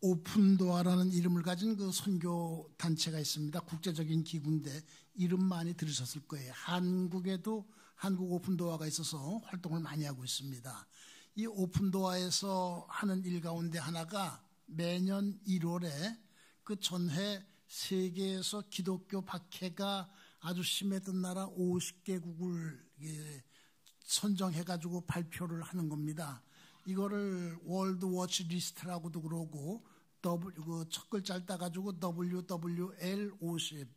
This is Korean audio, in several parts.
오픈도어라는 이름을 가진 그 선교 단체가 있습니다. 국제적인 기구인데 이름 많이 들으셨을 거예요. 한국에도 한국 오픈도어가 있어서 활동을 많이 하고 있습니다. 이 오픈도어에서 하는 일 가운데 하나가 매년 1월에 그 전해 세계에서 기독교 박해가 아주 심했던 나라 50개국을 선정해가지고 발표를 하는 겁니다. 이거를 월드 워치 리스트라고도 그러고 첫 글자를 따가지고 WWL50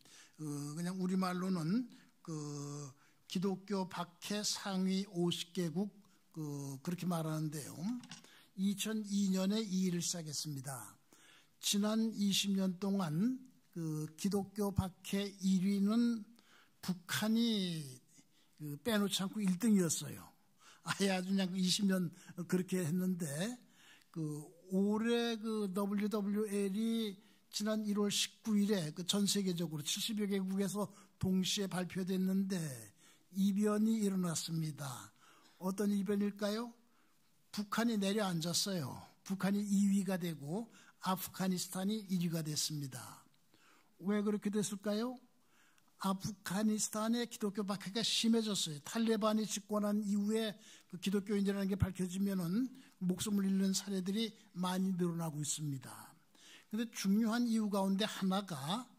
그냥 우리말로는 그 기독교 박해 상위 50개국 그렇게 말하는데요. 2002년에 이 일을 시작했습니다. 지난 20년 동안 그 기독교 박해 1위는 북한이 빼놓지 않고 1등이었어요. 아주 그냥 20년 그렇게 했는데 올해 WWL이 지난 1월 19일에 전 세계적으로 70여 개국에서 동시에 발표됐는데 이변이 일어났습니다. 어떤 이변일까요? 북한이 내려앉았어요. 북한이 2위가 되고 아프가니스탄이 1위가 됐습니다. 왜 그렇게 됐을까요? 아프가니스탄의 기독교 박해가 심해졌어요. 탈레반이 집권한 이후에 그 기독교인이라는 게 밝혀지면은 목숨을 잃는 사례들이 많이 늘어나고 있습니다. 그런데 중요한 이유 가운데 하나가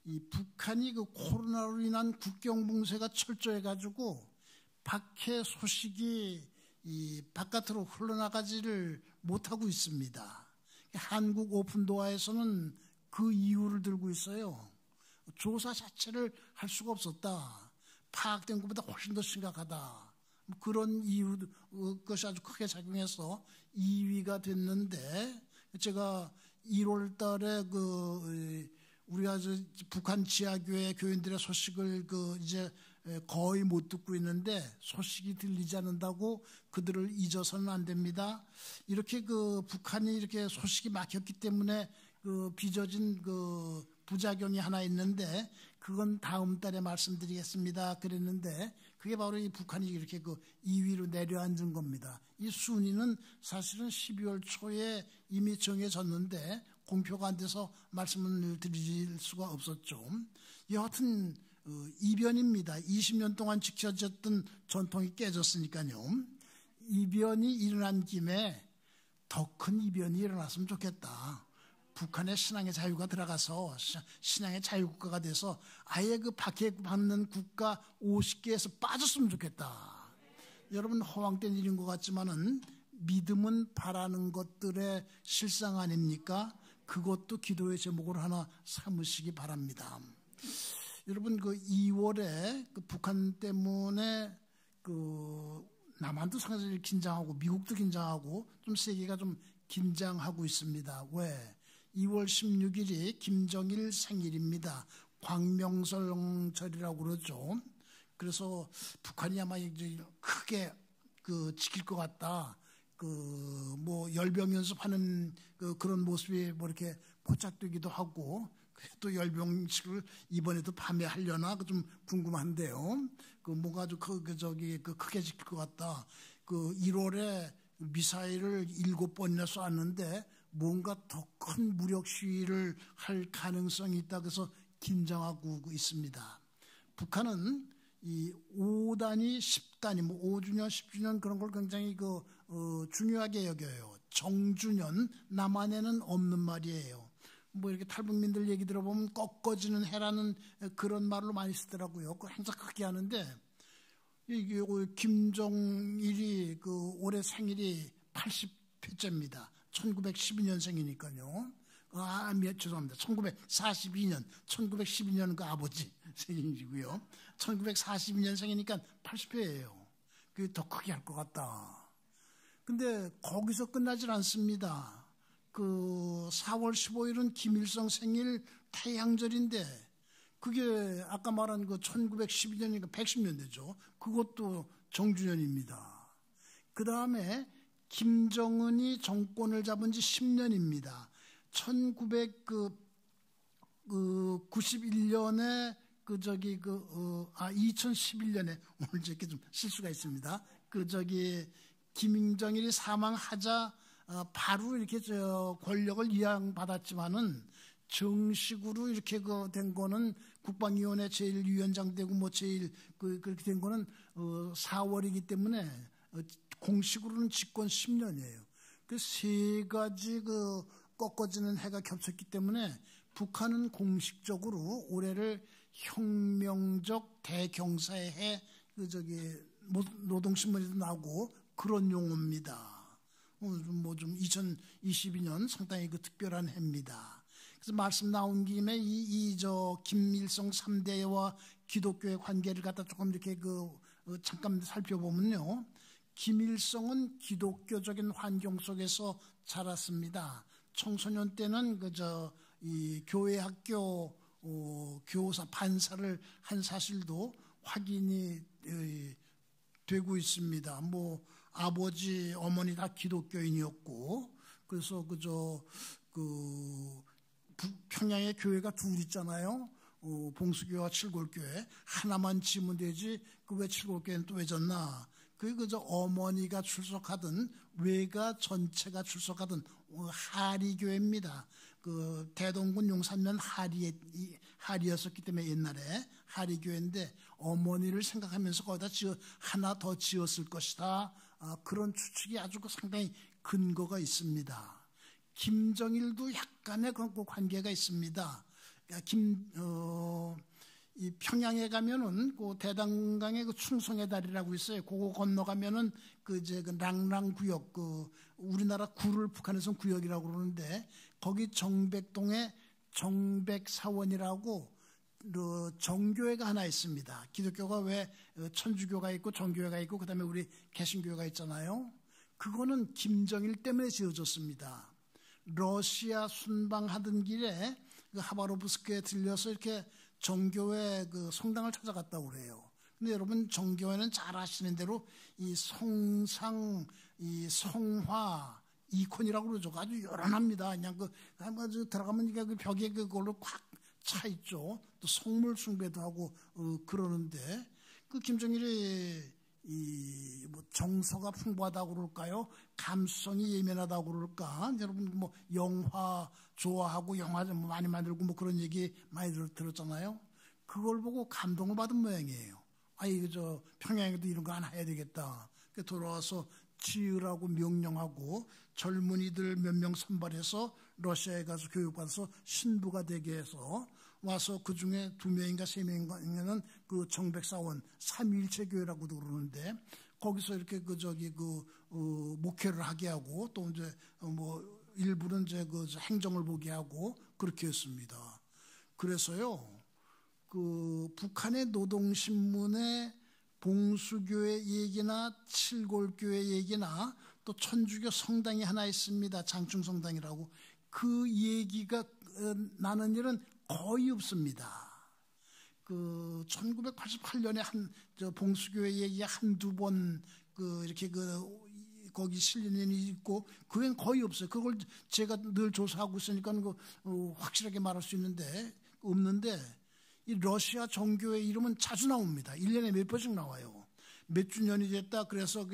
이 북한이 그 코로나로 인한 국경 봉쇄가 철저해가지고 박해 소식이 이 바깥으로 흘러나가지를 못하고 있습니다. 한국 오픈도어에서는 그 이유를 들고 있어요. 조사 자체를 할 수가 없었다. 파악된 것보다 훨씬 더 심각하다. 그런 이유 것이 아주 크게 작용해서 2위가 됐는데 제가 1월 달에 우리가 북한 지하교회 교인들의 소식을 이제 거의 못 듣고 있는데 소식이 들리지 않는다고 그들을 잊어서는 안 됩니다. 이렇게 북한이 이렇게 소식이 막혔기 때문에 빚어진 부작용이 하나 있는데 그건 다음 달에 말씀드리겠습니다. 그랬는데 그게 바로 이 북한이 이렇게 2위로 내려앉은 겁니다. 이 순위는 사실은 12월 초에 이미 정해졌는데 공표가 안 돼서 말씀을 드릴 수가 없었죠. 여하튼 이변입니다. 20년 동안 지켜졌던 전통이 깨졌으니까요. 이변이 일어난 김에 더 큰 이변이 일어났으면 좋겠다. 북한의 신앙의 자유가 들어가서 신앙의 자유국가가 돼서 아예 박해받는 국가 50개에서 빠졌으면 좋겠다. 여러분 허황된 일인 것 같지만은 믿음은 바라는 것들의 실상 아닙니까? 그것도 기도의 제목으로 하나 삼으시기 바랍니다. 여러분 2월에 북한 때문에 남한도 상당히 긴장하고 미국도 긴장하고 좀 세계가 좀 긴장하고 있습니다. 왜? 2월 16일이 김정일 생일입니다. 광명설절이라고 그러죠. 그래서 북한이 아마 크게 지킬 것 같다. 열병 연습하는 그런 모습이 이렇게 포착되기도 하고, 또 열병식을 이번에도 밤에 하려나 좀 궁금한데요. 뭔가 아주 크게 지킬 것 같다. 1월에 미사일을 7번이나 쏘았는데 뭔가 더 큰 무력 시위를 할 가능성이 있다. 그래서 긴장하고 있습니다. 북한은 이 5단위, 10단위, 5주년, 10주년 그런 걸 굉장히 중요하게 여겨요. 정주년, 남한에는 없는 말이에요. 이렇게 탈북민들 얘기 들어보면 꺾어지는 해라는 그런 말로 많이 쓰더라고요. 그거 행사 크게 하는데, 이게 김정일이 올해 생일이 80회째입니다. 1912년생이니까요. 죄송합니다. 1942년은 그 아버지 생일이고요. 1942년생이니까 80회예요. 그게 더 크게 할 것 같다. 근데 거기서 끝나질 않습니다. 4월 15일은 김일성 생일 태양절인데 그게 아까 말한 1912년이니까 110년 되죠. 그것도 정주년입니다. 그 다음에 김정은이 정권을 잡은 지 10년입니다. 1991년에 2011년에 오늘 이렇게 좀 실수가 있습니다. 김정일이 사망하자 바로 이렇게 권력을 이양받았지만은 정식으로 이렇게 된 거는 국방위원회 제1위원장 되고 뭐 그렇게 된 거는 4월이기 때문에 공식으로는 집권 10년이에요. 그 세 가지 꺾어지는 해가 겹쳤기 때문에 북한은 공식적으로 올해를 혁명적 대경사의 해 노동신문에도 나오고 그런 용어입니다. 뭐 좀 2022년 상당히 특별한 해입니다. 그래서 말씀 나온 김에 김일성 3대와 기독교의 관계를 갖다 조금 이렇게 잠깐 살펴보면요. 김일성은 기독교적인 환경 속에서 자랐습니다. 청소년 때는 이 교회 학교 교사 반사를 한 사실도 확인이 되고 있습니다. 뭐 아버지 어머니 다 기독교인이었고 그래서 평양에 교회가 둘 있잖아요. 봉수교와 칠골교회 하나만 지면 되지 왜 칠골교회는 또 왜 졌나? 어머니가 출석하던 외가 전체가 출석하던 하리교회입니다. 대동군 용산면 하리였었기 때문에 옛날에 하리교회인데 어머니를 생각하면서 거기다 하나 더 지었을 것이다. 그런 추측이 아주 상당히 근거가 있습니다. 김정일도 약간의 관계가 있습니다. 이 평양에 가면은 대단강의 충성의 다리라고 있어요. 그거 건너가면은 랑랑 구역, 우리나라 구를 북한에서는 구역이라고 그러는데 거기 정백동에 정백사원이라고 정교회가 하나 있습니다. 기독교가 왜 천주교가 있고 정교회가 있고 그다음에 우리 개신교회가 있잖아요. 그거는 김정일 때문에 지어졌습니다. 러시아 순방하던 길에 하바로브스크에 들려서 이렇게 정교회 성당을 찾아갔다고 그래요. 근데 여러분 정교회는 잘 아시는 대로 이 성상, 이 성화, 이콘이라고 그러죠. 아주 요란합니다. 그냥 들어가면 그 벽에 그걸로 꽉 차 있죠. 또 성물 숭배도 하고 그러는데 김정일이 뭐 정서가 풍부하다고 그럴까요? 감수성이 예민하다고 그럴까? 여러분 뭐 영화 좋아하고 영화 좀 많이 만들고 뭐 그런 얘기 많이 들었잖아요. 그걸 보고 감동을 받은 모양이에요. 평양에도 이런 거 하나 해야 되겠다. 돌아와서 지으라고 명령하고 젊은이들 몇 명 선발해서 러시아에 가서 교육받아서 신부가 되게 해서 와서 그 중에 2명인가 3명인가는 정백사원 3.1체 교회라고도 그러는데 거기서 이렇게 목회를 하게 하고 또 이제 뭐 일부는 이제 행정을 보게 하고 그렇게 했습니다. 그래서요, 북한의 노동신문에 봉수교회 얘기나 칠골교회 얘기나 또 천주교 성당이 하나 있습니다. 장충성당이라고. 그 얘기가 나는 일은 거의 없습니다. 1988년에 봉수교회 얘기가 한두 번 이렇게 거기 실린 일이 있고 그건 거의 없어요. 그걸 제가 늘 조사하고 있으니까 확실하게 말할 수 있는데 없는데 이 러시아 정교회 이름은 자주 나옵니다. 1년에 몇 번씩 나와요. 몇 주년이 됐다. 그래서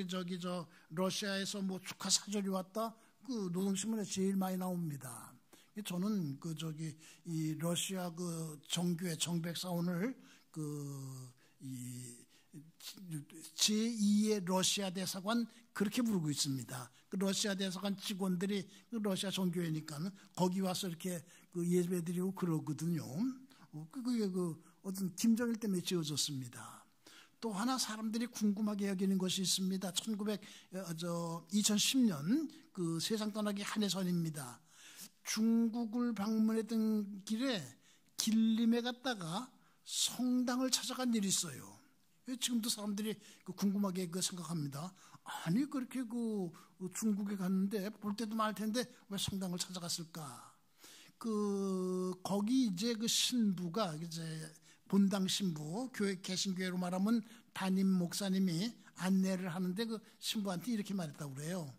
러시아에서 뭐 축하 사절이 왔다. 노동신문에 제일 많이 나옵니다. 저는 이 러시아 정교회 정백사원을 제2의 러시아 대사관 그렇게 부르고 있습니다. 러시아 대사관 직원들이 러시아 정교회니까 거기 와서 이렇게 예배드리고 그러거든요. 그게 어떤 김정일 때문에 지어졌습니다. 또 하나 사람들이 궁금하게 여기는 것이 있습니다. 2010년 세상 떠나기 한 해 전입니다. 중국을 방문했던 길에 길림에 갔다가 성당을 찾아간 일이 있어요. 지금도 사람들이 궁금하게 생각합니다. 아니 그렇게 중국에 갔는데 볼 때도 많을 텐데 왜 성당을 찾아갔을까? 거기 이제 신부가 이제 본당 신부, 교회 개신교회로 말하면 담임 목사님이 안내를 하는데 신부한테 이렇게 말했다고 그래요.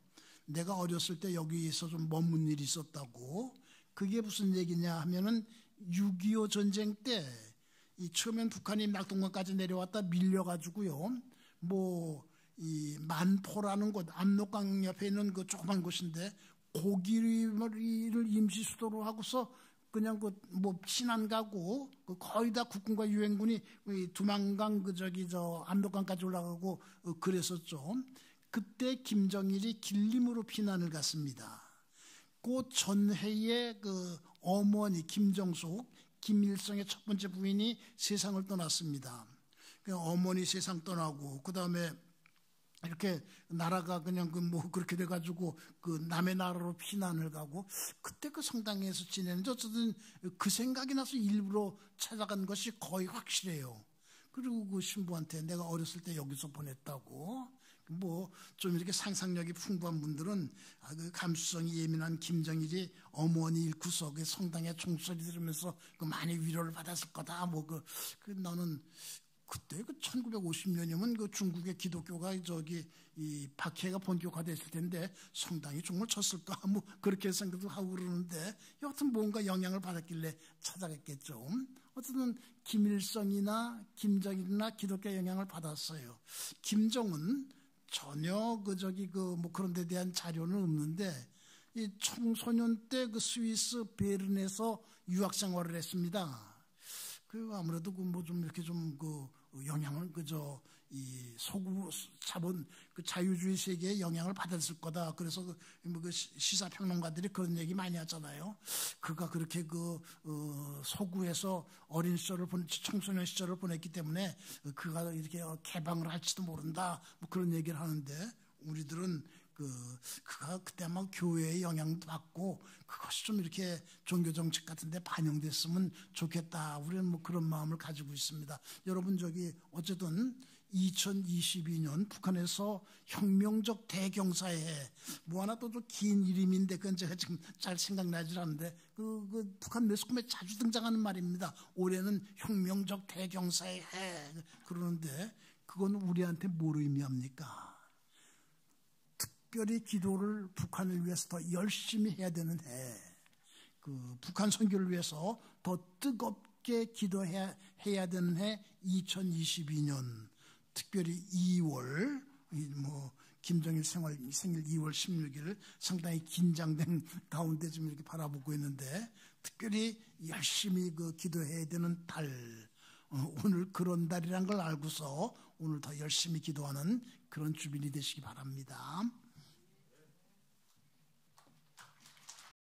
내가 어렸을 때 여기서 좀 머문 일이 있었다고. 그게 무슨 얘기냐 하면은 6.25 전쟁 때 처음엔 북한이 낙동강까지 내려왔다 밀려가지고요. 이 만포라는 곳, 압록강 옆에 있는 그 조그만 곳인데 고기를 임시 수도로 하고서 그냥 그 뭐 피난 가고 거의 다 국군과 유엔군이 두만강 저 압록강까지 올라가고 그랬었죠. 그때 김정일이 길림으로 피난을 갔습니다. 그 전해에 그 어머니 김정숙, 김일성의 첫 번째 부인이 세상을 떠났습니다. 그 어머니 세상 떠나고 그 다음에 이렇게 나라가 그냥 뭐 그렇게 돼가지고 그 남의 나라로 피난을 가고 그때 그 성당에서 지내는데 어쨌든 그 생각이 나서 일부러 찾아간 것이 거의 확실해요. 그리고 그 신부한테 내가 어렸을 때 여기서 보냈다고. 뭐 좀 이렇게 상상력이 풍부한 분들은 그 감수성이 예민한 김정일이 어머니 구석의 성당의 종소리 들으면서 그 많이 위로를 받았을 거다. 뭐 너는 그때 그 1950년이면 그 중국의 기독교가 이 박해가 본격화됐을 텐데 성당이 종을 쳤을까 뭐 그렇게 생각도 하고 그러는데 여하튼 뭔가 영향을 받았길래 찾아갔겠죠. 어쨌든 김일성이나 김정일이나 기독교 영향을 받았어요. 김정은 전혀 뭐 그런 데 대한 자료는 없는데 이 청소년 때 그 스위스 베른에서 유학 생활을 했습니다. 그 아무래도 그 뭐 좀 이렇게 좀 그 영향을 이 소구 자본 그 자유주의 세계에 영향을 받았을 거다. 그래서 그 시사평론가들이 그런 얘기 많이 하잖아요. 그가 그렇게 소구에서 어린 시절을 청소년 시절을 보냈기 때문에 그가 이렇게 개방을 할지도 모른다. 뭐 그런 얘기를 하는데 우리들은 그가 그때 아마 교회의 영향도 받고 그것이 좀 이렇게 종교 정책 같은데 반영됐으면 좋겠다. 우리는 뭐 그런 마음을 가지고 있습니다. 여러분 어쨌든 2022년 북한에서 혁명적 대경사해 뭐 하나 또 긴 이름인데 그건 제가 지금 잘 생각나질 않는데 그 북한 매스컴에 자주 등장하는 말입니다. 올해는 혁명적 대경사의 해 그러는데 그건 우리한테 뭘 의미합니까? 특별히 기도를 북한을 위해서 더 열심히 해야 되는 해. 북한 선교를 위해서 더 뜨겁게 기도해야 되는 해 2022년. 특별히 2월 김정일 생일 2월 16일 상당히 긴장된 가운데 좀 이렇게 바라보고 있는데 특별히 열심히 기도해야 되는 달. 오늘 그런 달이란 걸 알고서 오늘 더 열심히 기도하는 그런 주민이 되시기 바랍니다.